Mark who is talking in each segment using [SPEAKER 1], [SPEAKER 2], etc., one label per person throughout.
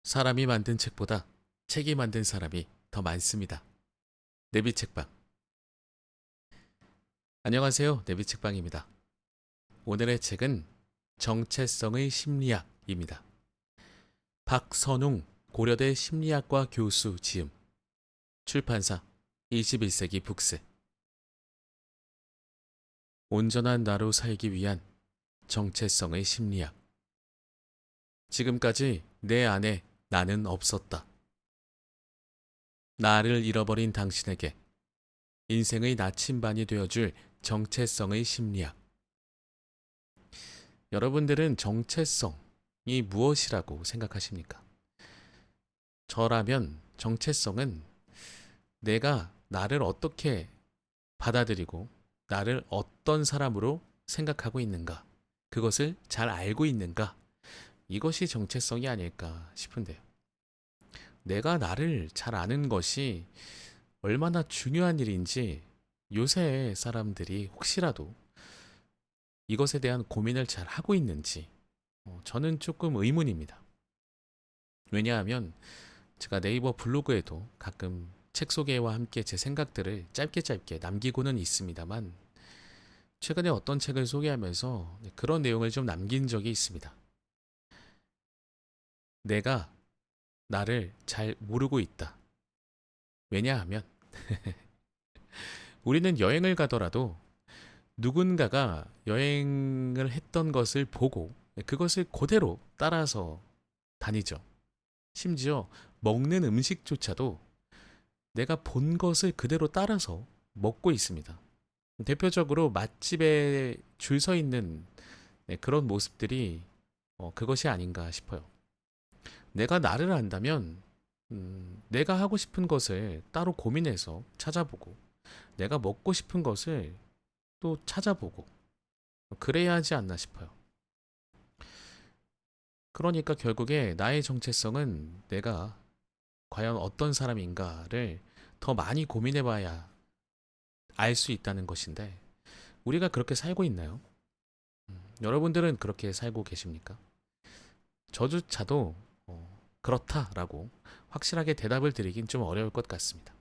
[SPEAKER 1] 사람이 만든 책보다 책이 만든 사람이 더 많습니다. 내비책방. 안녕하세요. 내비책방입니다. 오늘의 책은 정체성의 심리학입니다. 박선웅 고려대 심리학과 교수 지음. 출판사 21세기 북스. 온전한 나로 살기 위한 정체성의 심리학. 지금까지 내 안에 나는 없었다. 나를 잃어버린 당신에게 인생의 나침반이 되어줄 정체성의 심리학. 여러분들은 정체성이 무엇이라고 생각하십니까? 저라면 정체성은 내가 나를 어떻게 받아들이고 나를 어떤 사람으로 생각하고 있는가, 그것을 잘 알고 있는가, 이것이 정체성이 아닐까 싶은데요. 내가 나를 잘 아는 것이 얼마나 중요한 일인지 요새 사람들이 혹시라도 이것에 대한 고민을 잘 하고 있는지 저는 조금 의문입니다. 왜냐하면 제가 네이버 블로그에도 가끔 책 소개와 함께 제 생각들을 짧게 남기고는 있습니다만 최근에 어떤 책을 소개하면서 그런 내용을 좀 남긴 적이 있습니다. 내가 나를 잘 모르고 있다. 왜냐하면 우리는 여행을 가더라도 누군가가 여행을 했던 것을 보고 그것을 그대로 따라서 다니죠. 심지어 먹는 음식조차도 내가 본 것을 그대로 따라서 먹고 있습니다. 대표적으로 맛집에 줄 서 있는 그런 모습들이 그것이 아닌가 싶어요. 내가 나를 안다면 내가 하고 싶은 것을 따로 고민해서 찾아보고 내가 먹고 싶은 것을 또 찾아보고 그래야 하지 않나 싶어요. 그러니까 결국에 나의 정체성은 내가 과연 어떤 사람인가를 더 많이 고민해 봐야 알 수 있다는 것인데 우리가 그렇게 살고 있나요? 여러분들은 그렇게 살고 계십니까? 저조차도 그렇다라고 확실하게 대답을 드리긴 좀 어려울 것 같습니다.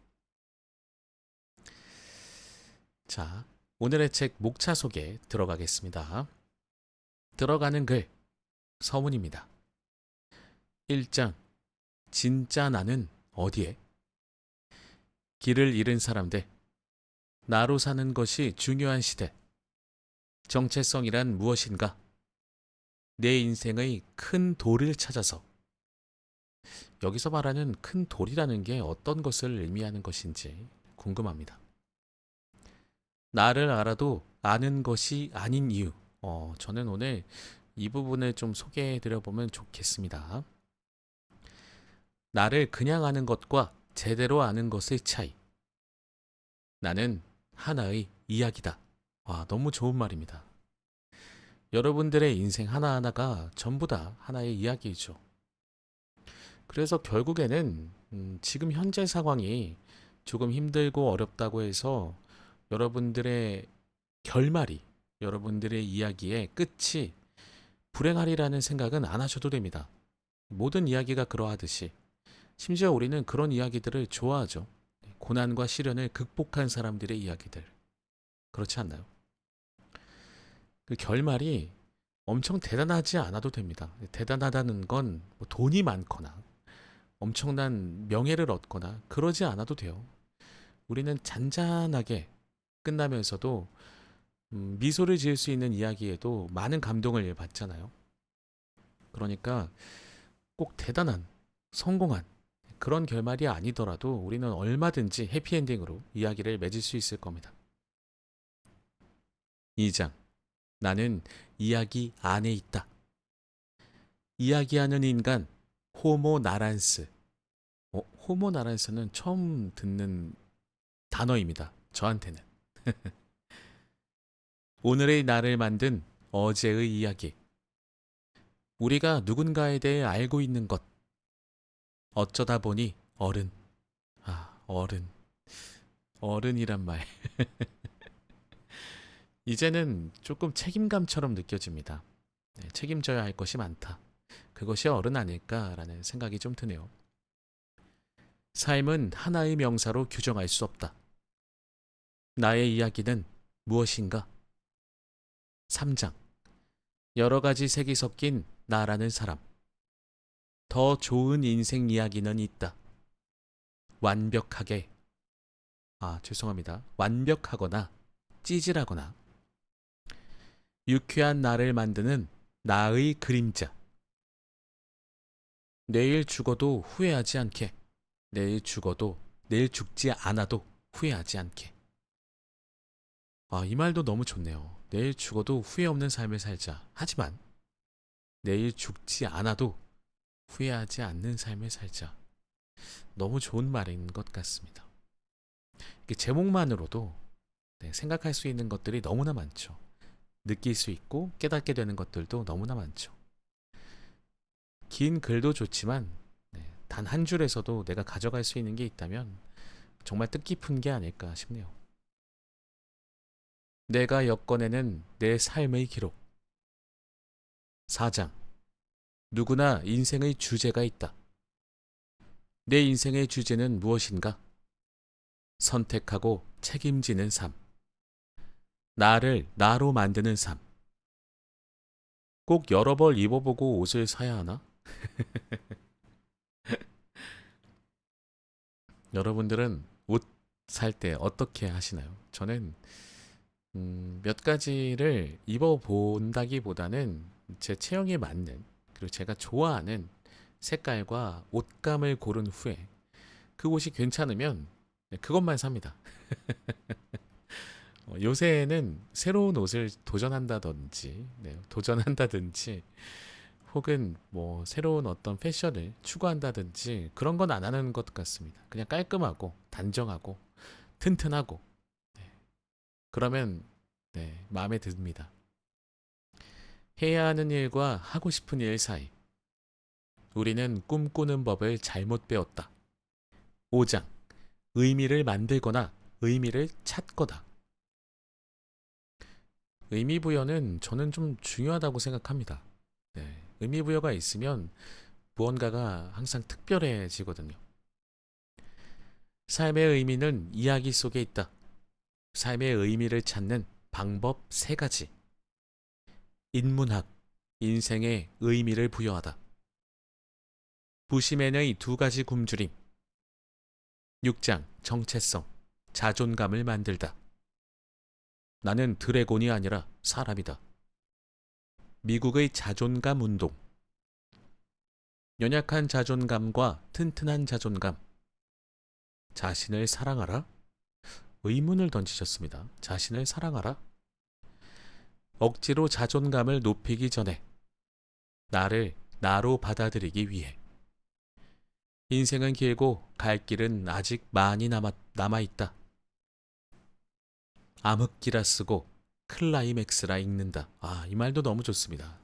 [SPEAKER 1] 자, 오늘의 책 목차 소개 들어가겠습니다. 들어가는 글, 서문입니다. 1장, 진짜 나는 어디에? 길을 잃은 사람들, 나로 사는 것이 중요한 시대. 정체성이란 무엇인가? 내 인생의 큰 돌을 찾아서. 여기서 말하는 큰 돌이라는 게 어떤 것을 의미하는 것인지 궁금합니다. 나를 알아도 아는 것이 아닌 이유. 저는 오늘 이 부분을 좀 소개해 드려보면 좋겠습니다. 나를 그냥 아는 것과 제대로 아는 것의 차이. 나는 하나의 이야기다. 와, 너무 좋은 말입니다. 여러분들의 인생 하나하나가 전부 다 하나의 이야기이죠. 그래서 결국에는 지금 현재 상황이 조금 힘들고 어렵다고 해서 여러분들의 결말이, 여러분들의 이야기의 끝이 불행하리라는 생각은 안 하셔도 됩니다. 모든 이야기가 그러하듯이 심지어 우리는 그런 이야기들을 좋아하죠. 고난과 시련을 극복한 사람들의 이야기들. 그렇지 않나요? 그 결말이 엄청 대단하지 않아도 됩니다. 대단하다는 건뭐 돈이 많거나 엄청난 명예를 얻거나 그러지 않아도 돼요. 우리는 잔잔하게 끝나면서도 미소를 지을 수 있는 이야기에도 많은 감동을 받잖아요. 그러니까 꼭 대단한, 성공한 그런 결말이 아니더라도 우리는 얼마든지 해피엔딩으로 이야기를 맺을 수 있을 겁니다. 2장. 나는 이야기 안에 있다. 이야기하는 인간, 호모 나란스. 호모 나란스는 처음 듣는 단어입니다. 저한테는. 오늘의 나를 만든 어제의 이야기. 우리가 누군가에 대해 알고 있는 것. 어쩌다 보니 어른. 아, 어른. 어른이란 말. 이제는 조금 책임감처럼 느껴집니다. 책임져야 할 것이 많다. 그것이 어른 아닐까라는 생각이 좀 드네요. 삶은 하나의 명사로 규정할 수 없다. 나의 이야기는 무엇인가? 3장. 여러 가지 색이 섞인 나라는 사람. 더 좋은 인생 이야기는 있다. 완벽하게, 죄송합니다. 완벽하거나 찌질하거나 유쾌한 나를 만드는 나의 그림자. 내일 죽어도 후회하지 않게. 내일 죽지 않아도 후회하지 않게. 이 말도 너무 좋네요. 내일 죽어도 후회 없는 삶을 살자. 하지만 내일 죽지 않아도 후회하지 않는 삶을 살자. 너무 좋은 말인 것 같습니다. 제목만으로도 생각할 수 있는 것들이 너무나 많죠. 느낄 수 있고 깨닫게 되는 것들도 너무나 많죠. 긴 글도 좋지만 단 한 줄에서도 내가 가져갈 수 있는 게 있다면 정말 뜻깊은 게 아닐까 싶네요. 내가 엮어내는 내 삶의 기록. 4장. 누구나 인생의 주제가 있다. 내 인생의 주제는 무엇인가? 선택하고 책임지는 삶. 나를 나로 만드는 삶. 꼭 여러 벌 입어보고 옷을 사야 하나? 여러분들은 옷 살 때 어떻게 하시나요? 저는 몇 가지를 입어본다기보다는 제 체형에 맞는 그리고 제가 좋아하는 색깔과 옷감을 고른 후에 그 옷이 괜찮으면 그것만 삽니다. 요새는 새로운 옷을 도전한다든지 혹은 뭐 새로운 어떤 패션을 추구한다든지 그런 건 안 하는 것 같습니다. 그냥 깔끔하고 단정하고 튼튼하고 그러면 마음에 듭니다. 해야 하는 일과 하고 싶은 일 사이. 우리는 꿈꾸는 법을 잘못 배웠다. 5장. 의미를 만들거나 의미를 찾거나. 의미 부여는 저는 좀 중요하다고 생각합니다. 의미 부여가 있으면 무언가가 항상 특별해지거든요. 삶의 의미는 이야기 속에 있다. 삶의 의미를 찾는 방법 3가지. 인문학, 인생의 의미를 부여하다. 부시맨의 2가지 굶주림. 6장, 정체성, 자존감을 만들다. 나는 드래곤이 아니라 사람이다. 미국의 자존감 운동. 연약한 자존감과 튼튼한 자존감. 자신을 사랑하라? 의문을 던지셨습니다. 자신을 사랑하라? 억지로 자존감을 높이기 전에 나를 나로 받아들이기 위해. 인생은 길고 갈 길은 아직 많이 남아있다. 암흑기라 쓰고 클라이맥스라 읽는다. 이 말도 너무 좋습니다.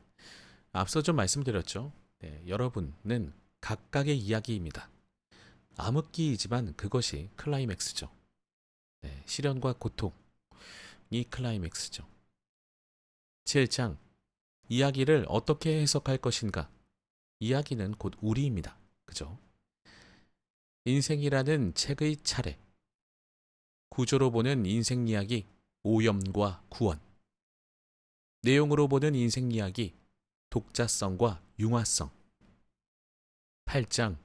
[SPEAKER 1] 앞서 좀 말씀드렸죠. 여러분은 각각의 이야기입니다. 암흑기이지만 그것이 클라이맥스죠. 시련과 고통이 클라이맥스죠. 7장. 이야기를 어떻게 해석할 것인가? 이야기는 곧 우리입니다. 그죠? 인생이라는 책의 차례. 구조로 보는 인생 이야기, 오염과 구원. 내용으로 보는 인생 이야기, 독자성과 융화성. 8장.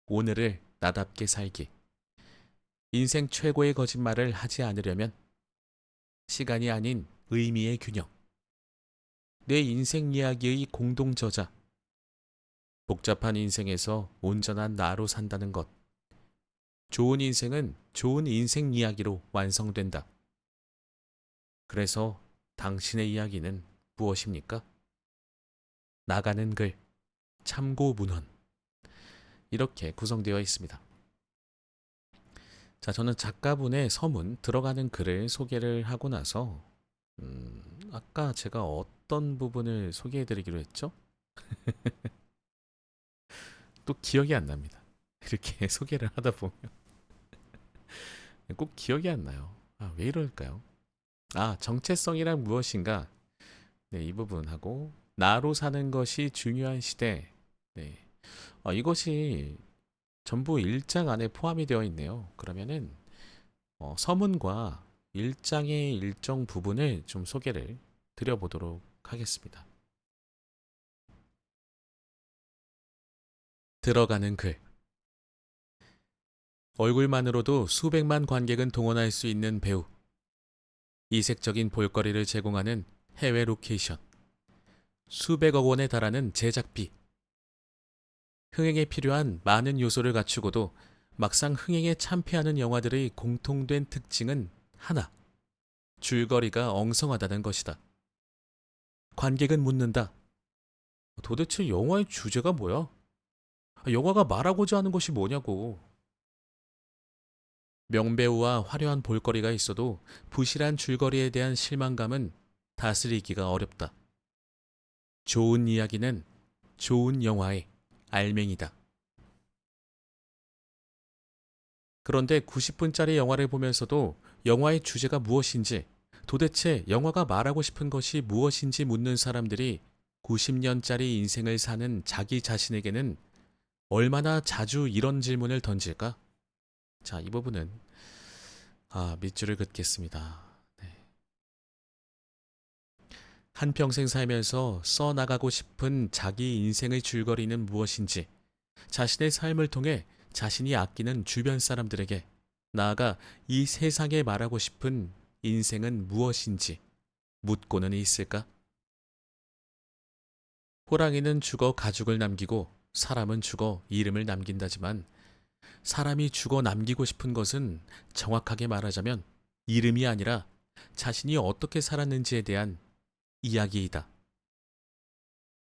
[SPEAKER 1] 오늘을 나답게 살기. 인생 최고의 거짓말을 하지 않으려면 시간이 아닌 의미의 균형. 내 인생 이야기의 공동 저자. 복잡한 인생에서 온전한 나로 산다는 것. 좋은 인생은 좋은 인생 이야기로 완성된다. 그래서 당신의 이야기는 무엇입니까? 나가는 글, 참고 문헌. 이렇게 구성되어 있습니다. 자, 저는 작가분의 서문 들어가는 글을 소개를 하고 나서 아까 제가 어떤 부분을 소개해드리기로 했죠? 또 기억이 안 납니다. 이렇게 소개를 하다 보면 꼭 기억이 안 나요. 왜 이럴까요? 정체성이란 무엇인가? 이 부분하고 나로 사는 것이 중요한 시대. 이것이 전부 일장 안에 포함이 되어 있네요. 그러면은 서문과 일장의 일정 부분을 좀 소개를 드려보도록 하겠습니다. 들어가는 글. 얼굴만으로도 수백만 관객은 동원할 수 있는 배우. 이색적인 볼거리를 제공하는 해외 로케이션. 수백억 원에 달하는 제작비. 흥행에 필요한 많은 요소를 갖추고도 막상 흥행에 참패하는 영화들의 공통된 특징은 하나. 줄거리가 엉성하다는 것이다. 관객은 묻는다. 도대체 영화의 주제가 뭐야? 영화가 말하고자 하는 것이 뭐냐고. 명배우와 화려한 볼거리가 있어도 부실한 줄거리에 대한 실망감은 다스리기가 어렵다. 좋은 이야기는 좋은 영화의 알맹이다. 그런데 90분짜리 영화를 보면서도 영화의 주제가 무엇인지, 도대체 영화가 말하고 싶은 것이 무엇인지 묻는 사람들이 90년짜리 인생을 사는 자기 자신에게는 얼마나 자주 이런 질문을 던질까? 자, 이 부분은 밑줄을 긋겠습니다. 네. 한평생 살면서 써나가고 싶은 자기 인생의 줄거리는 무엇인지, 자신의 삶을 통해 자신이 아끼는 주변 사람들에게, 나아가 이 세상에 말하고 싶은 인생은 무엇인지 묻고는 있을까? 호랑이는 죽어 가죽을 남기고 사람은 죽어 이름을 남긴다지만, 사람이 죽어 남기고 싶은 것은 정확하게 말하자면 이름이 아니라 자신이 어떻게 살았는지에 대한 이야기이다.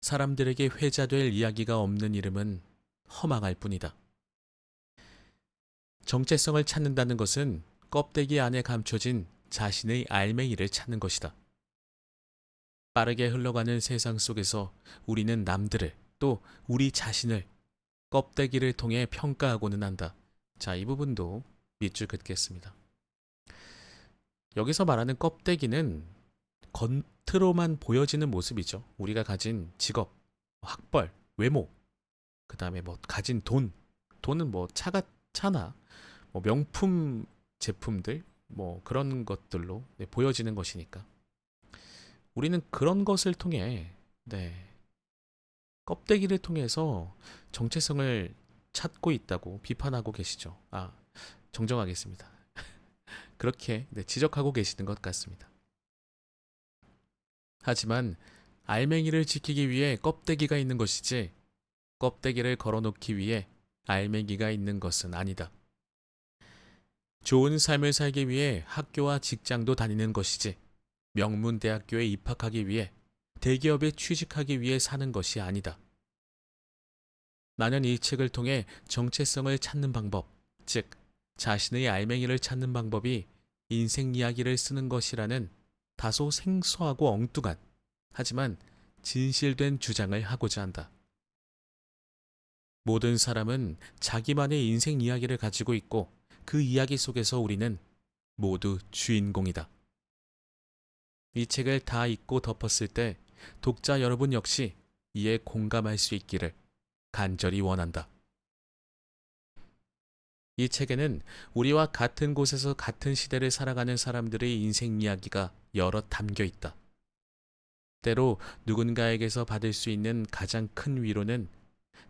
[SPEAKER 1] 사람들에게 회자될 이야기가 없는 이름은 허망할 뿐이다. 정체성을 찾는다는 것은 껍데기 안에 감춰진 자신의 알맹이를 찾는 것이다. 빠르게 흘러가는 세상 속에서 우리는 남들을, 또 우리 자신을 껍데기를 통해 평가하고는 한다. 자, 이 부분도 밑줄 긋겠습니다. 여기서 말하는 껍데기는 겉으로만 보여지는 모습이죠. 우리가 가진 직업, 학벌, 외모, 그 다음에 뭐 가진 돈은 뭐 차나 뭐 명품 제품들, 뭐 그런 것들로 보여지는 것이니까. 우리는 그런 것을 통해, 껍데기를 통해서 정체성을 찾고 있다고 비판하고 계시죠. 정정하겠습니다. 그렇게 지적하고 계시는 것 같습니다. 하지만 알맹이를 지키기 위해 껍데기가 있는 것이지, 껍데기를 걸어놓기 위해 알맹이가 있는 것은 아니다. 좋은 삶을 살기 위해 학교와 직장도 다니는 것이지, 명문대학교에 입학하기 위해, 대기업에 취직하기 위해 사는 것이 아니다. 나는 이 책을 통해 정체성을 찾는 방법, 즉 자신의 알맹이를 찾는 방법이 인생 이야기를 쓰는 것이라는 다소 생소하고 엉뚱한, 하지만 진실된 주장을 하고자 한다. 모든 사람은 자기만의 인생 이야기를 가지고 있고, 그 이야기 속에서 우리는 모두 주인공이다. 이 책을 다 읽고 덮었을 때 독자 여러분 역시 이에 공감할 수 있기를 간절히 원한다. 이 책에는 우리와 같은 곳에서 같은 시대를 살아가는 사람들의 인생 이야기가 여럿 담겨 있다. 때로 누군가에게서 받을 수 있는 가장 큰 위로는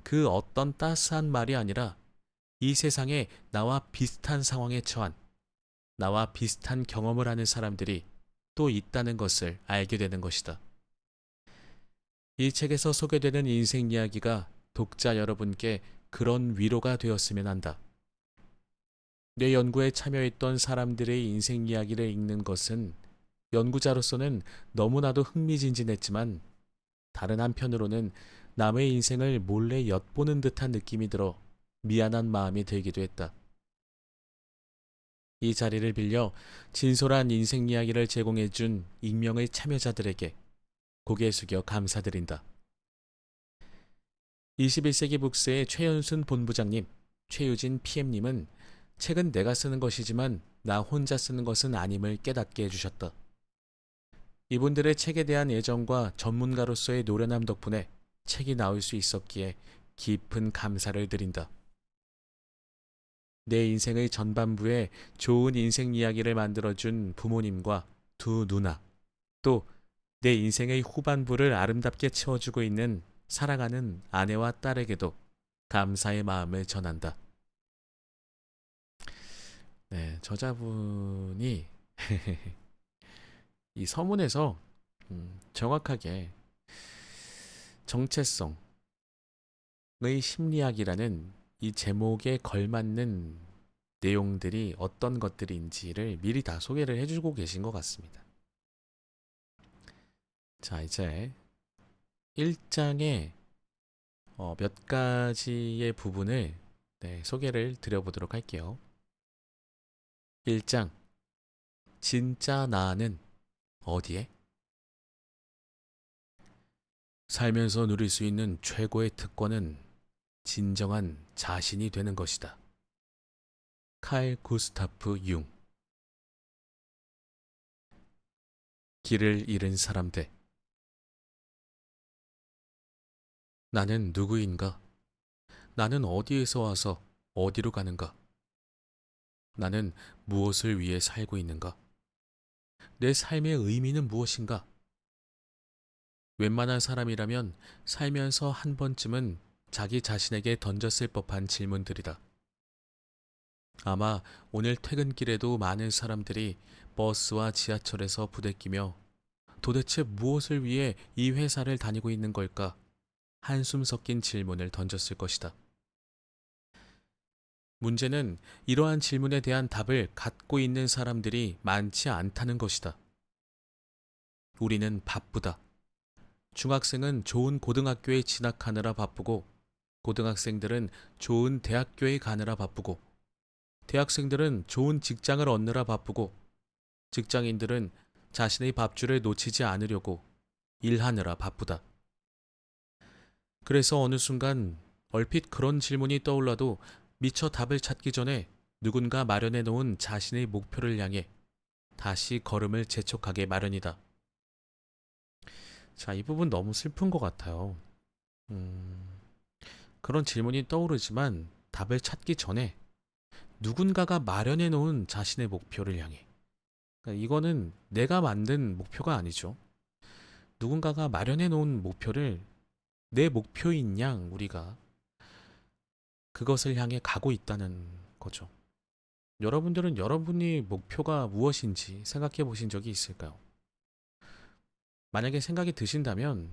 [SPEAKER 1] 그 어떤 따스한 말이 아니라, 이 세상에 나와 비슷한 상황에 처한, 나와 비슷한 경험을 하는 사람들이 또 있다는 것을 알게 되는 것이다. 이 책에서 소개되는 인생 이야기가 독자 여러분께 그런 위로가 되었으면 한다. 내 연구에 참여했던 사람들의 인생 이야기를 읽는 것은 연구자로서는 너무나도 흥미진진했지만, 다른 한편으로는 남의 인생을 몰래 엿보는 듯한 느낌이 들어 미안한 마음이 들기도 했다. 이 자리를 빌려 진솔한 인생 이야기를 제공해준 익명의 참여자들에게 고개 숙여 감사드린다. 21세기 북스의 최연순 본부장님, 최유진 PM님은 책은 내가 쓰는 것이지만 나 혼자 쓰는 것은 아님을 깨닫게 해주셨다. 이분들의 책에 대한 애정과 전문가로서의 노련함 덕분에 책이 나올 수 있었기에 깊은 감사를 드린다. 내 인생의 전반부에 좋은 인생 이야기를 만들어준 부모님과 두 누나, 또 내 인생의 후반부를 아름답게 채워주고 있는 사랑하는 아내와 딸에게도 감사의 마음을 전한다. 네, 저자분이 이 서문에서 정확하게 정체성의 심리학이라는 이 제목에 걸맞는 내용들이 어떤 것들인지를 미리 다 소개를 해주고 계신 것 같습니다. 자, 이제 1장의 몇 가지의 부분을 소개를 드려보도록 할게요. 1장, 진짜 나는 어디에? 살면서 누릴 수 있는 최고의 특권은 진정한 자신이 되는 것이다. 칼 구스타프 융. 길을 잃은 사람들. 나는 누구인가? 나는 어디에서 와서 어디로 가는가? 나는 무엇을 위해 살고 있는가? 내 삶의 의미는 무엇인가? 웬만한 사람이라면 살면서 한 번쯤은 자기 자신에게 던졌을 법한 질문들이다. 아마 오늘 퇴근길에도 많은 사람들이 버스와 지하철에서 부대끼며 도대체 무엇을 위해 이 회사를 다니고 있는 걸까? 한숨 섞인 질문을 던졌을 것이다. 문제는 이러한 질문에 대한 답을 갖고 있는 사람들이 많지 않다는 것이다. 우리는 바쁘다. 중학생은 좋은 고등학교에 진학하느라 바쁘고, 고등학생들은 좋은 대학교에 가느라 바쁘고, 대학생들은 좋은 직장을 얻느라 바쁘고, 직장인들은 자신의 밥줄을 놓치지 않으려고 일하느라 바쁘다. 그래서 어느 순간 얼핏 그런 질문이 떠올라도 미처 답을 찾기 전에 누군가 마련해 놓은 자신의 목표를 향해 다시 걸음을 재촉하게 마련이다. 자, 이 부분 너무 슬픈 것 같아요. 그런 질문이 떠오르지만 답을 찾기 전에 누군가가 마련해 놓은 자신의 목표를 향해. 그러니까 이거는 내가 만든 목표가 아니죠. 누군가가 마련해 놓은 목표를 내 목표인 양 우리가 그것을 향해 가고 있다는 거죠. 여러분들은 여러분이 목표가 무엇인지 생각해 보신 적이 있을까요? 만약에 생각이 드신다면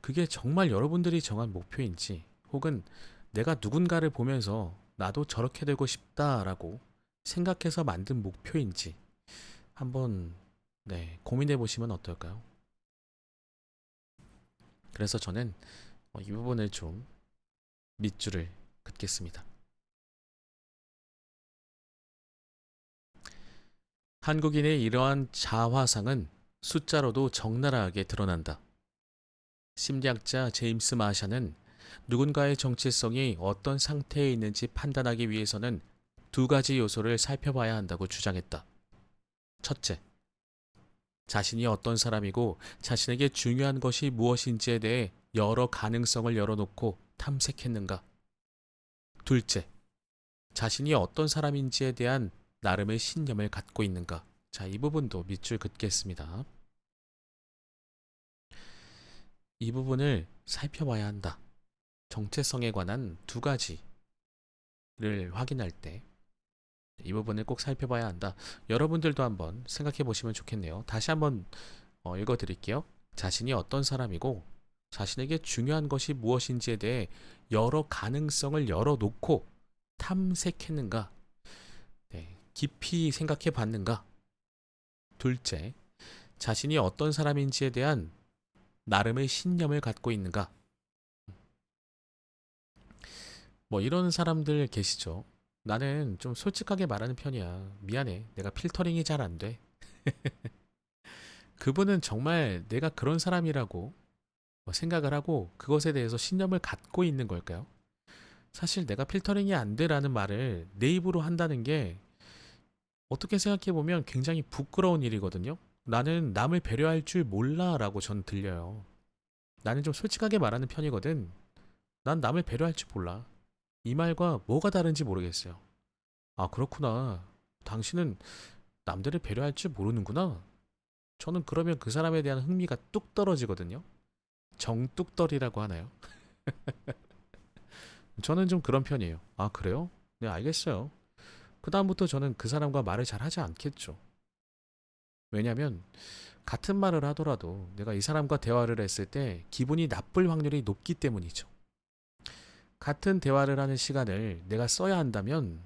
[SPEAKER 1] 그게 정말 여러분들이 정한 목표인지, 혹은 내가 누군가를 보면서 나도 저렇게 되고 싶다라고 생각해서 만든 목표인지 한번 고민해 보시면 어떨까요? 그래서 저는 이 부분을 좀 밑줄을 긋겠습니다. 한국인의 이러한 자화상은 숫자로도 적나라하게 드러난다. 심리학자 제임스 마샤는 누군가의 정체성이 어떤 상태에 있는지 판단하기 위해서는 두 가지 요소를 살펴봐야 한다고 주장했다. 첫째, 자신이 어떤 사람이고 자신에게 중요한 것이 무엇인지에 대해 여러 가능성을 열어놓고 탐색했는가. 둘째, 자신이 어떤 사람인지에 대한 나름의 신념을 갖고 있는가. 자, 이 부분도 밑줄 긋겠습니다. 이 부분을 살펴봐야 한다. 정체성에 관한 두 가지를 확인할 때 이 부분을 꼭 살펴봐야 한다. 여러분들도 한번 생각해 보시면 좋겠네요. 다시 한번 읽어 드릴게요. 자신이 어떤 사람이고 자신에게 중요한 것이 무엇인지에 대해 여러 가능성을 열어놓고 탐색했는가. 깊이 생각해 봤는가. 둘째, 자신이 어떤 사람인지에 대한 나름의 신념을 갖고 있는가. 뭐 이런 사람들 계시죠. 나는 좀 솔직하게 말하는 편이야. 미안해. 내가 필터링이 잘 안 돼. 그분은 정말 내가 그런 사람이라고 생각을 하고 그것에 대해서 신념을 갖고 있는 걸까요? 사실 내가 필터링이 안 돼라는 말을 내 입으로 한다는 게 어떻게 생각해 보면 굉장히 부끄러운 일이거든요. 나는 남을 배려할 줄 몰라 라고 전 들려요. 나는 좀 솔직하게 말하는 편이거든. 난 남을 배려할 줄 몰라. 이 말과 뭐가 다른지 모르겠어요. 아, 그렇구나. 당신은 남들을 배려할 줄 모르는구나. 저는 그러면 그 사람에 대한 흥미가 뚝 떨어지거든요. 정뚝떨이라고 하나요? 저는 좀 그런 편이에요. 아, 그래요? 네, 알겠어요. 그다음부터 저는 그 사람과 말을 잘 하지 않겠죠. 왜냐면 같은 말을 하더라도 내가 이 사람과 대화를 했을 때 기분이 나쁠 확률이 높기 때문이죠. 같은 대화를 하는 시간을 내가 써야 한다면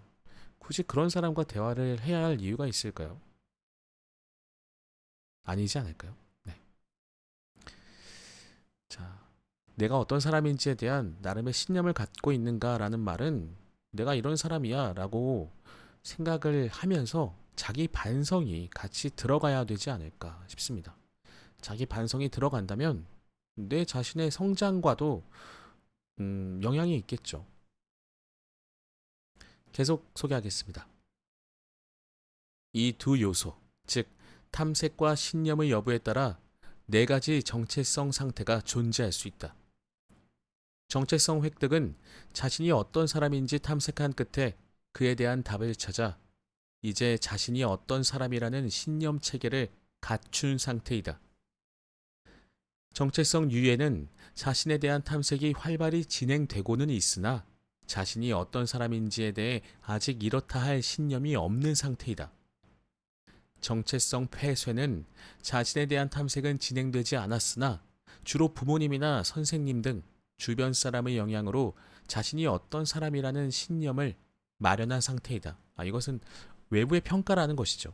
[SPEAKER 1] 굳이 그런 사람과 대화를 해야 할 이유가 있을까요? 아니지 않을까요? 네. 자, 내가 어떤 사람인지에 대한 나름의 신념을 갖고 있는가라는 말은 내가 이런 사람이야 라고 생각을 하면서 자기 반성이 같이 들어가야 되지 않을까 싶습니다. 자기 반성이 들어간다면 내 자신의 성장과도 영향이 있겠죠. 계속 소개하겠습니다. 이 두 요소, 즉 탐색과 신념의 여부에 따라 네 가지 정체성 상태가 존재할 수 있다. 정체성 획득은 자신이 어떤 사람인지 탐색한 끝에 그에 대한 답을 찾아 이제 자신이 어떤 사람이라는 신념 체계를 갖춘 상태이다. 정체성 유예는 자신에 대한 탐색이 활발히 진행되고는 있으나 자신이 어떤 사람인지에 대해 아직 이렇다 할 신념이 없는 상태이다. 정체성 폐쇄는 자신에 대한 탐색은 진행되지 않았으나 주로 부모님이나 선생님 등 주변 사람의 영향으로 자신이 어떤 사람이라는 신념을 마련한 상태이다. 이것은 외부의 평가라는 것이죠.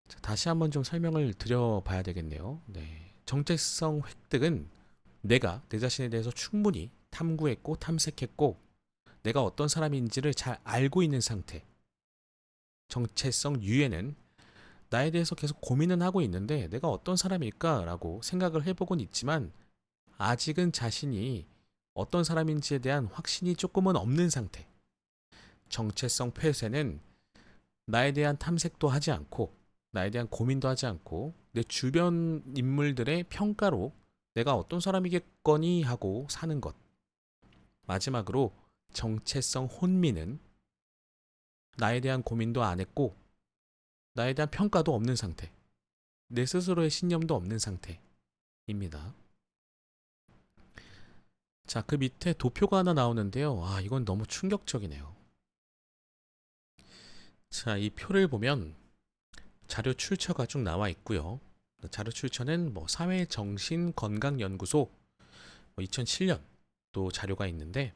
[SPEAKER 1] 자, 다시 한번 좀 설명을 드려봐야 되겠네요. 네. 정체성 획득은 내가 내 자신에 대해서 충분히 탐구했고 탐색했고 내가 어떤 사람인지를 잘 알고 있는 상태. 정체성 유예는 나에 대해서 계속 고민은 하고 있는데 내가 어떤 사람일까라고 생각을 해보곤 있지만 아직은 자신이 어떤 사람인지에 대한 확신이 조금은 없는 상태. 정체성 폐쇄는 나에 대한 탐색도 하지 않고 나에 대한 고민도 하지 않고 내 주변 인물들의 평가로 내가 어떤 사람이겠거니 하고 사는 것. 마지막으로 정체성 혼미는 나에 대한 고민도 안 했고 나에 대한 평가도 없는 상태. 내 스스로의 신념도 없는 상태입니다. 자, 그 밑에 도표가 하나 나오는데요. 이건 너무 충격적이네요. 자, 이 표를 보면 자료 출처가 쭉 나와 있고요. 자료 출처는 사회정신건강연구소 2007년 또 자료가 있는데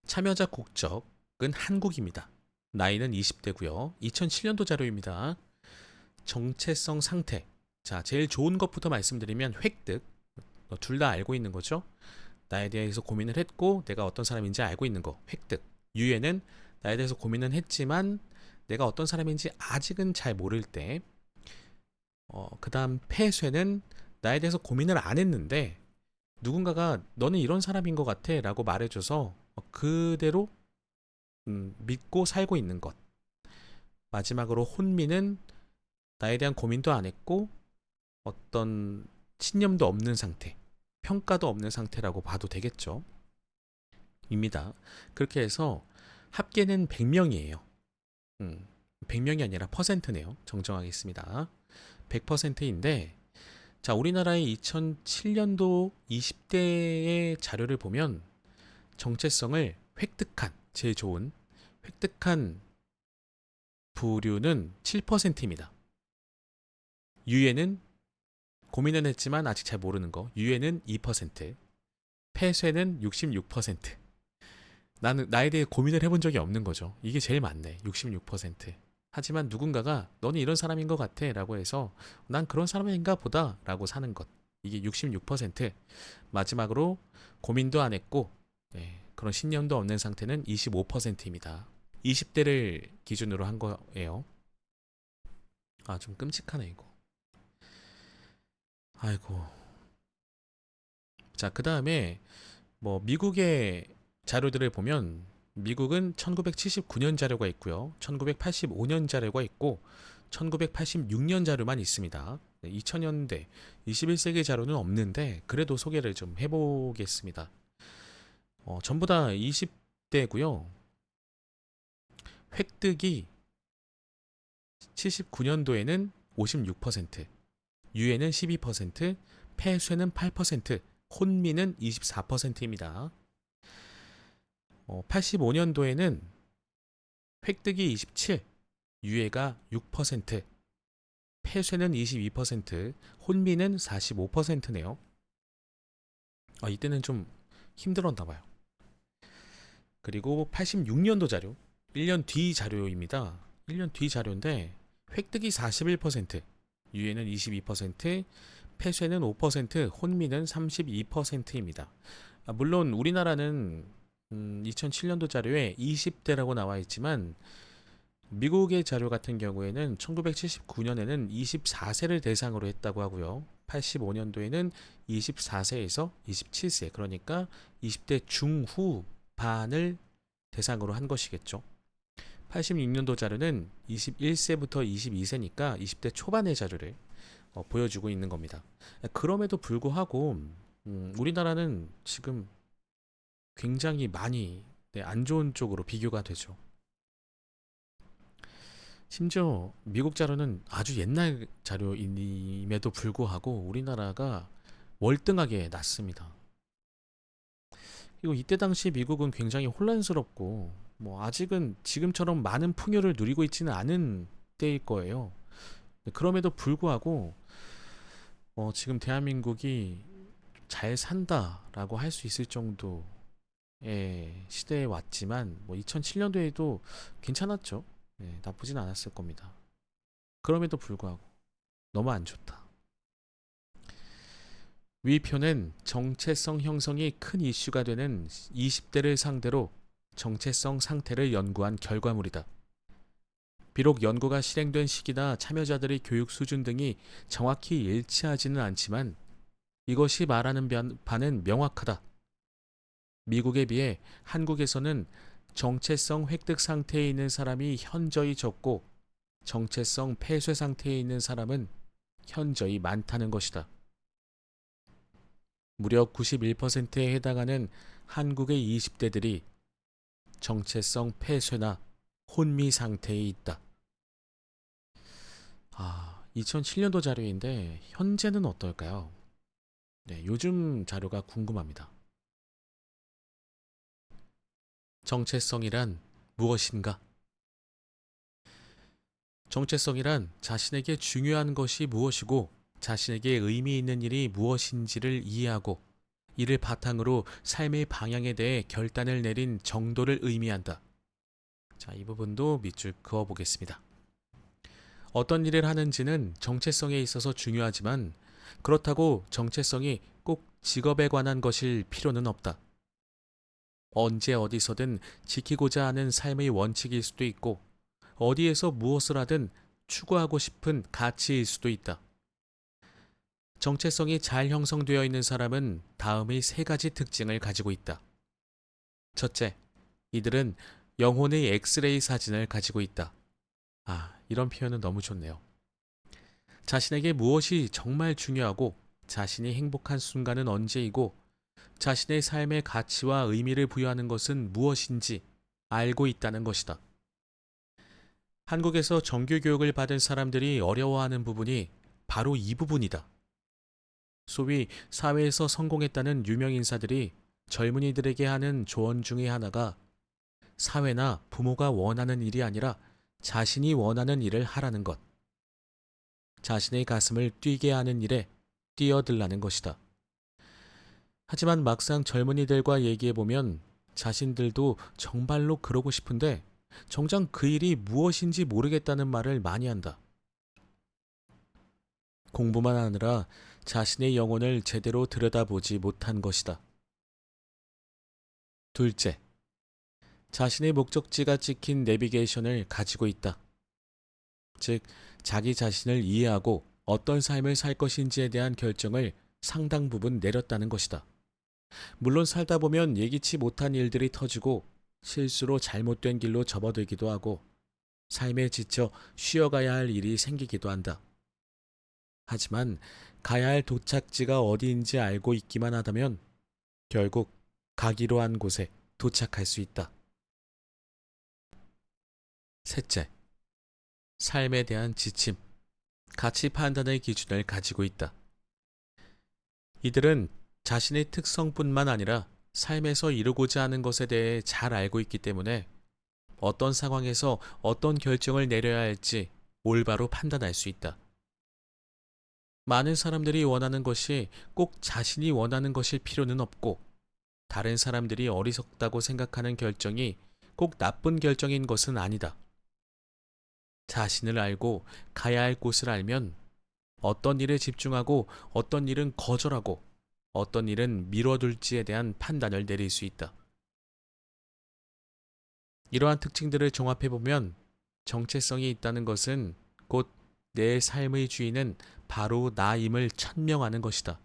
[SPEAKER 1] 참여자 국적은 한국입니다. 나이는 20대고요. 2007년도 자료입니다. 정체성 상태. 자, 제일 좋은 것부터 말씀드리면 획득. 둘 다 알고 있는 거죠. 나에 대해서 고민을 했고 내가 어떤 사람인지 알고 있는 거. 획득. 유예는 나에 대해서 고민은 했지만 내가 어떤 사람인지 아직은 잘 모를 때. 그 다음 폐쇄는 나에 대해서 고민을 안 했는데 누군가가 너는 이런 사람인 것 같아 라고 말해줘서 그대로 믿고 살고 있는 것. 마지막으로 혼미는 나에 대한 고민도 안 했고 어떤 신념도 없는 상태, 평가도 없는 상태라고 봐도 되겠죠. 입니다. 그렇게 해서 합계는 100명이에요. 100명이 아니라 퍼센트네요. 정정하겠습니다. 100%인데 자, 우리나라의 2007년도 20대의 자료를 보면 정체성을 획득한, 제일 좋은 획득한 부류는 7%입니다. 유예는 고민은 했지만 아직 잘 모르는 거. 유예는 2%. 폐쇄는 66%. 나는 나에 대해 고민을 해본 적이 없는 거죠. 이게 제일 많네. 66%. 하지만 누군가가 너는 이런 사람인 것 같아 라고 해서 난 그런 사람인가 보다 라고 사는 것. 이게 66%. 마지막으로 고민도 안 했고 그런 신념도 없는 상태는 25%입니다. 20대를 기준으로 한 거예요. 좀 끔찍하네 이거. 아이고. 자, 그 다음에 미국의 자료들을 보면 미국은 1979년 자료가 있고요. 1985년 자료가 있고 1986년 자료만 있습니다. 2000년대, 21세기 자료는 없는데 그래도 소개를 좀 해보겠습니다. 전부 다 20대고요. 획득이 79년도에는 56%, 유예는 12%, 폐쇄는 8%, 혼미는 24%입니다. 85년도에는 획득이 27, 유예가 6%, 폐쇄는 22%, 혼미는 45%네요. 이때는 좀 힘들었나 봐요. 그리고 86년도 자료, 1년 뒤 자료입니다. 1년 뒤 자료인데 획득이 41%, 유예는 22%, 폐쇄는 5%, 혼미는 32%입니다. 물론 우리나라는 2007년도 자료에 20대라고 나와 있지만 미국의 자료 같은 경우에는 1979년에는 24세를 대상으로 했다고 하고요. 85년도에는 24세에서 27세, 그러니까 20대 중후반을 대상으로 한 것이겠죠. 86년도 자료는 21세부터 22세니까 20대 초반의 자료를 보여주고 있는 겁니다. 그럼에도 불구하고 우리나라는 지금 굉장히 많이 안 좋은 쪽으로 비교가 되죠. 심지어 미국 자료는 아주 옛날 자료임에도 불구하고 우리나라가 월등하게 낮습니다. 그리고 이때 당시 미국은 굉장히 혼란스럽고 아직은 지금처럼 많은 풍요를 누리고 있지는 않은 때일 거예요. 그럼에도 불구하고 지금 대한민국이 잘 산다라고 할 수 있을 정도의 시대에 왔지만 2007년도에도 괜찮았죠. 나쁘진 않았을 겁니다. 그럼에도 불구하고 너무 안 좋다. 위 표는 정체성 형성이 큰 이슈가 되는 20대를 상대로 정체성 상태를 연구한 결과물이다. 비록 연구가 실행된 시기나 참여자들의 교육 수준 등이 정확히 일치하지는 않지만 이것이 말하는 바는 명확하다. 미국에 비해 한국에서는 정체성 획득 상태에 있는 사람이 현저히 적고 정체성 폐쇄 상태에 있는 사람은 현저히 많다는 것이다. 무려 91%에 해당하는 한국의 20대들이 정체성 폐쇄나 혼미 상태에 있다. 2007년도 자료인데 현재는 어떨까요? 요즘 자료가 궁금합니다. 정체성이란 무엇인가? 정체성이란 자신에게 중요한 것이 무엇이고 자신에게 의미 있는 일이 무엇인지를 이해하고 이를 바탕으로 삶의 방향에 대해 결단을 내린 정도를 의미한다. 자, 이 부분도 밑줄 그어 보겠습니다. 어떤 일을 하는지는 정체성에 있어서 중요하지만 그렇다고 정체성이 꼭 직업에 관한 것일 필요는 없다. 언제 어디서든 지키고자 하는 삶의 원칙일 수도 있고 어디에서 무엇을 하든 추구하고 싶은 가치일 수도 있다. 정체성이 잘 형성되어 있는 사람은 다음의 세 가지 특징을 가지고 있다. 첫째, 이들은 영혼의 엑스레이 사진을 가지고 있다. 이런 표현은 너무 좋네요. 자신에게 무엇이 정말 중요하고 자신이 행복한 순간은 언제이고 자신의 삶의 가치와 의미를 부여하는 것은 무엇인지 알고 있다는 것이다. 한국에서 정규 교육을 받은 사람들이 어려워하는 부분이 바로 이 부분이다. 소위 사회에서 성공했다는 유명 인사들이 젊은이들에게 하는 조언 중의 하나가 사회나 부모가 원하는 일이 아니라 자신이 원하는 일을 하라는 것. 자신의 가슴을 뛰게 하는 일에 뛰어들라는 것이다. 하지만 막상 젊은이들과 얘기해보면 자신들도 정말로 그러고 싶은데 정작 그 일이 무엇인지 모르겠다는 말을 많이 한다. 공부만 하느라 자신의 영혼을 제대로 들여다보지 못한 것이다. 둘째, 자신의 목적지가 찍힌 내비게이션을 가지고 있다. 즉, 자기 자신을 이해하고 어떤 삶을 살 것인지에 대한 결정을 상당 부분 내렸다는 것이다. 물론 살다 보면 예기치 못한 일들이 터지고 실수로 잘못된 길로 접어들기도 하고 삶에 지쳐 쉬어가야 할 일이 생기기도 한다. 하지만 가야 할 도착지가 어디인지 알고 있기만 하다면 결국 가기로 한 곳에 도착할 수 있다. 셋째, 삶에 대한 지침, 가치 판단의 기준을 가지고 있다. 이들은 자신의 특성뿐만 아니라 삶에서 이루고자 하는 것에 대해 잘 알고 있기 때문에 어떤 상황에서 어떤 결정을 내려야 할지 올바로 판단할 수 있다. 많은 사람들이 원하는 것이 꼭 자신이 원하는 것일 필요는 없고, 다른 사람들이 어리석다고 생각하는 결정이 꼭 나쁜 결정인 것은 아니다. 자신을 알고 가야 할 곳을 알면 어떤 일에 집중하고 어떤 일은 거절하고 어떤 일은 미뤄둘지에 대한 판단을 내릴 수 있다. 이러한 특징들을 종합해보면 정체성이 있다는 것은 곧 내 삶의 주인은 바로 나임을 천명하는 것이다.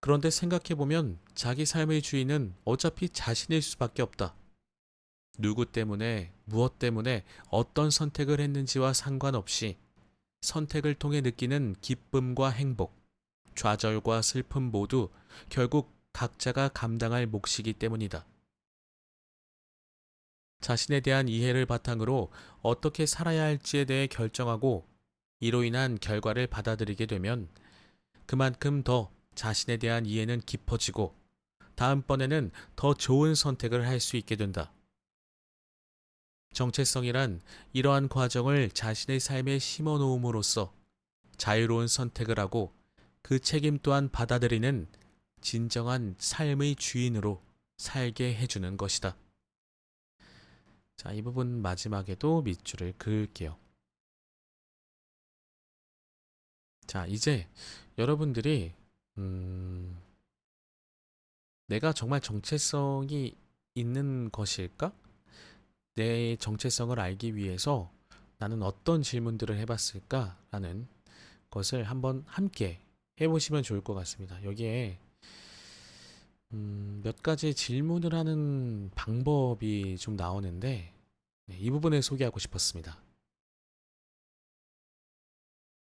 [SPEAKER 1] 그런데 생각해보면 자기 삶의 주인은 어차피 자신일 수밖에 없다. 누구 때문에, 무엇 때문에 어떤 선택을 했는지와 상관없이 선택을 통해 느끼는 기쁨과 행복, 좌절과 슬픔 모두 결국 각자가 감당할 몫이기 때문이다. 자신에 대한 이해를 바탕으로 어떻게 살아야 할지에 대해 결정하고 이로 인한 결과를 받아들이게 되면 그만큼 더 자신에 대한 이해는 깊어지고 다음번에는 더 좋은 선택을 할 수 있게 된다. 정체성이란 이러한 과정을 자신의 삶에 심어 놓음으로써 자유로운 선택을 하고 그 책임 또한 받아들이는 진정한 삶의 주인으로 살게 해주는 것이다. 자, 이 부분 마지막에도 밑줄을 그을게요. 자, 이제 여러분들이 내가 정말 정체성이 있는 것일까? 내 정체성을 알기 위해서 나는 어떤 질문들을 해봤을까? 라는 것을 한번 함께 해보시면 좋을 것 같습니다. 여기에 몇 가지 질문을 하는 방법이 좀 나오는데 이 부분을 소개하고 싶었습니다.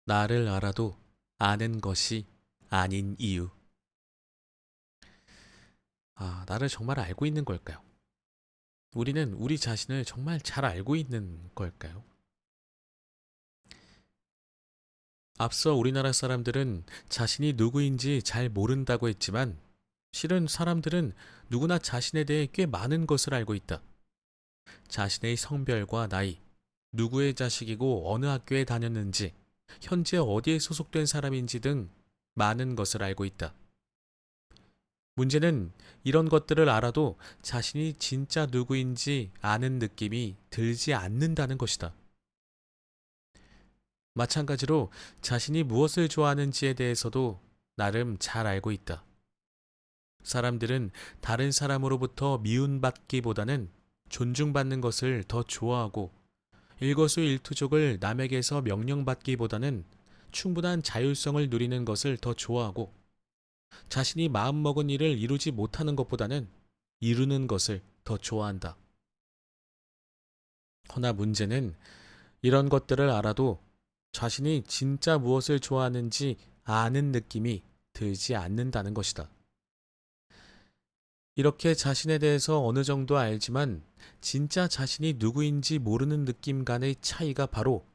[SPEAKER 1] 나를 알아도 아는 것이 아닌 이유. 나를 정말 알고 있는 걸까요? 우리는 우리 자신을 정말 잘 알고 있는 걸까요? 앞서 우리나라 사람들은 자신이 누구인지 잘 모른다고 했지만 실은 사람들은 누구나 자신에 대해 꽤 많은 것을 알고 있다. 자신의 성별과 나이, 누구의 자식이고 어느 학교에 다녔는지, 현재 어디에 소속된 사람인지 등 많은 것을 알고 있다. 문제는 이런 것들을 알아도 자신이 진짜 누구인지 아는 느낌이 들지 않는다는 것이다. 마찬가지로 자신이 무엇을 좋아하는지에 대해서도 나름 잘 알고 있다. 사람들은 다른 사람으로부터 미움받기보다는 존중받는 것을 더 좋아하고 일거수일투족을 남에게서 명령받기보다는 충분한 자율성을 누리는 것을 더 좋아하고 자신이 마음먹은 일을 이루지 못하는 것보다는 이루는 것을 더 좋아한다. 허나 문제는 이런 것들을 알아도 자신이 진짜 무엇을 좋아하는지 아는 느낌이 들지 않는다는 것이다. 이렇게 자신에 대해서 어느 정도 알지만 진짜 자신이 누구인지 모르는 느낌 간의 차이가 바로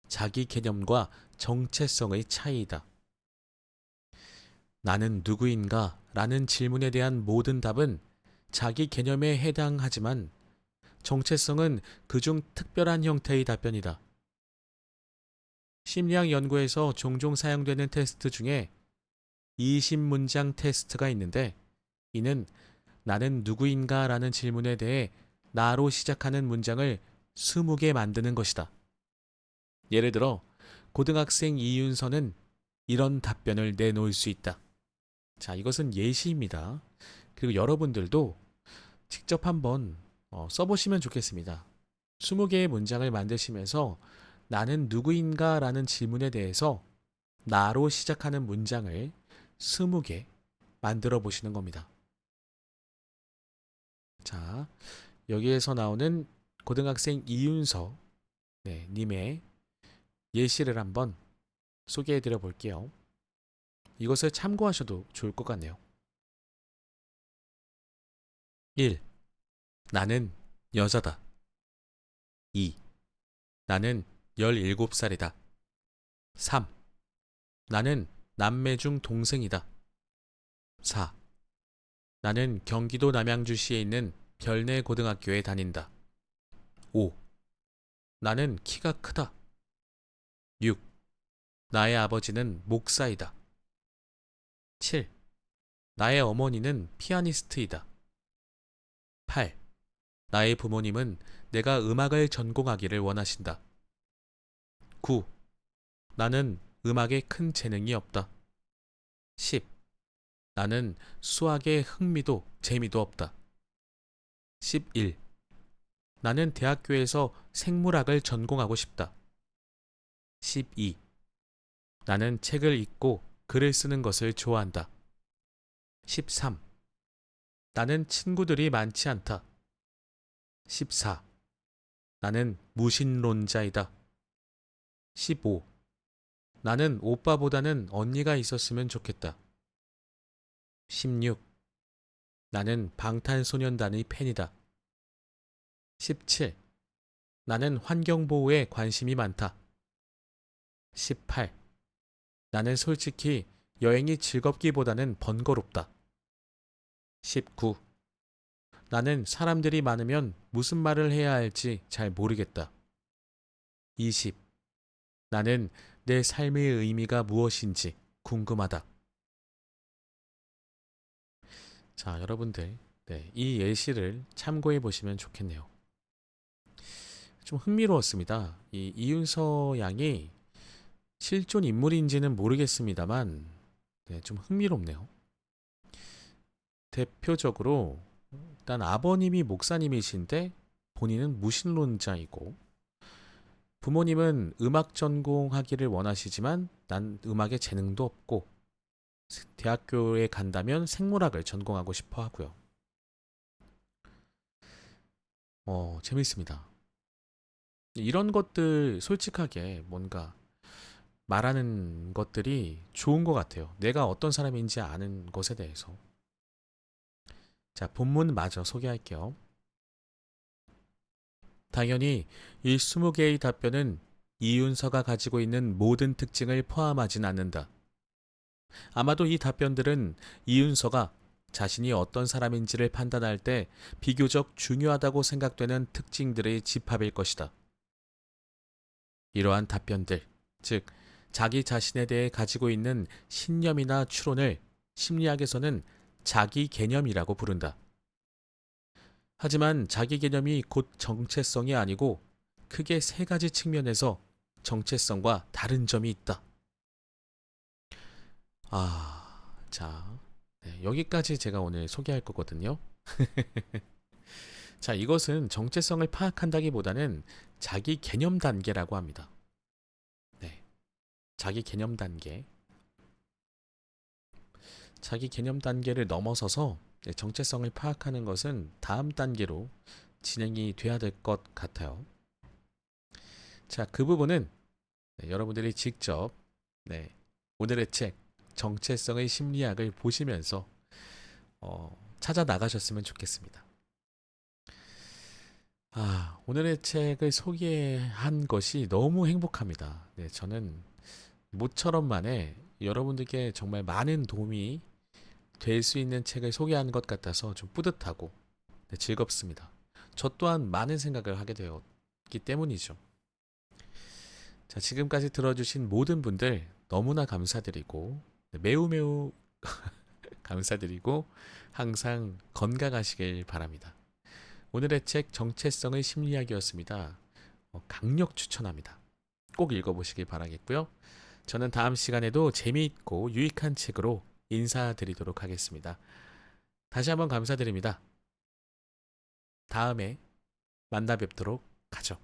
[SPEAKER 1] 자기 개념과 정체성의 차이이다. 나는 누구인가? 라는 질문에 대한 모든 답은 자기 개념에 해당하지만 정체성은 그중 특별한 형태의 답변이다. 심리학 연구에서 종종 사용되는 테스트 중에 20문장 테스트가 있는데 이는 나는 누구인가? 라는 질문에 대해 나로 시작하는 문장을 20개 만드는 것이다. 예를 들어 고등학생 이윤서는 이런 답변을 내놓을 수 있다. 자, 이것은 예시입니다. 그리고 여러분들도 직접 한번 써보시면 좋겠습니다. 20개의 문장을 만드시면서 나는 누구인가? 라는 질문에 대해서 나로 시작하는 문장을 20개 만들어 보시는 겁니다. 자, 여기에서 나오는 고등학생 이윤서 님의 예시를 한번 소개해드려 볼게요. 이것을 참고하셔도 좋을 것 같네요. 1. 나는 여자다. 2. 나는 17살이다. 3. 나는 남매 중 동생이다. 4. 나는 경기도 남양주시에 있는 별내 고등학교에 다닌다. 5. 나는 키가 크다. 6. 나의 아버지는 목사이다. 7. 나의 어머니는 피아니스트이다. 8. 나의 부모님은 내가 음악을 전공하기를 원하신다. 9. 나는 음악에 큰 재능이 없다. 10. 나는 수학에 흥미도 재미도 없다. 11. 나는 대학교에서 생물학을 전공하고 싶다. 12. 나는 책을 읽고 글을 쓰는 것을 좋아한다. 13. 나는 친구들이 많지 않다. 14. 나는 무신론자이다. 15. 나는 오빠보다는 언니가 있었으면 좋겠다. 16. 나는 방탄소년단의 팬이다. 17. 나는 환경보호에 관심이 많다. 18. 나는 솔직히 여행이 즐겁기보다는 번거롭다. 19. 나는 사람들이 많으면 무슨 말을 해야 할지 잘 모르겠다. 20. 나는 내 삶의 의미가 무엇인지 궁금하다. 자, 여러분들, 이 예시를 참고해 보시면 좋겠네요. 좀 흥미로웠습니다. 이 이윤서 양이 실존 인물인지는 모르겠습니다만, 좀 흥미롭네요. 대표적으로 일단 아버님이 목사님이신데 본인은 무신론자이고, 부모님은 음악 전공하기를 원하시지만 난 음악에 재능도 없고 대학교에 간다면 생물학을 전공하고 싶어 하고요. 재밌습니다. 이런 것들 솔직하게 뭔가 말하는 것들이 좋은 것 같아요. 내가 어떤 사람인지 아는 것에 대해서. 자, 본문 마저 소개할게요. 당연히 이 20개의 답변은 이윤서가 가지고 있는 모든 특징을 포함하진 않는다. 아마도 이 답변들은 이윤서가 자신이 어떤 사람인지를 판단할 때 비교적 중요하다고 생각되는 특징들의 집합일 것이다. 이러한 답변들, 즉 자기 자신에 대해 가지고 있는 신념이나 추론을 심리학에서는 자기 개념이라고 부른다. 하지만 자기 개념이 곧 정체성이 아니고 크게 세 가지 측면에서 정체성과 다른 점이 있다. 자, 여기까지 제가 오늘 소개할 거거든요. 자, 이것은 정체성을 파악한다기보다는 자기 개념 단계라고 합니다. 자기 개념 단계. 자기 개념 단계를 넘어서서 정체성을 파악하는 것은 다음 단계로 진행이 돼야 될 것 같아요. 자, 그 부분은 여러분들이 직접 오늘의 책 정체성의 심리학을 보시면서 찾아 나가셨으면 좋겠습니다. 오늘의 책을 소개한 것이 너무 행복합니다. 저는 모처럼 만에 여러분들께 정말 많은 도움이 될 수 있는 책을 소개한 것 같아서 좀 뿌듯하고 즐겁습니다. 저 또한 많은 생각을 하게 되었기 때문이죠. 자, 지금까지 들어주신 모든 분들 너무나 감사드리고 매우 감사드리고 항상 건강하시길 바랍니다. 오늘의 책 정체성의 심리학이었습니다. 강력 추천합니다. 꼭 읽어보시길 바라겠고요. 저는 다음 시간에도 재미있고 유익한 책으로 인사드리도록 하겠습니다. 다시 한번 감사드립니다. 다음에 만나 뵙도록 하죠.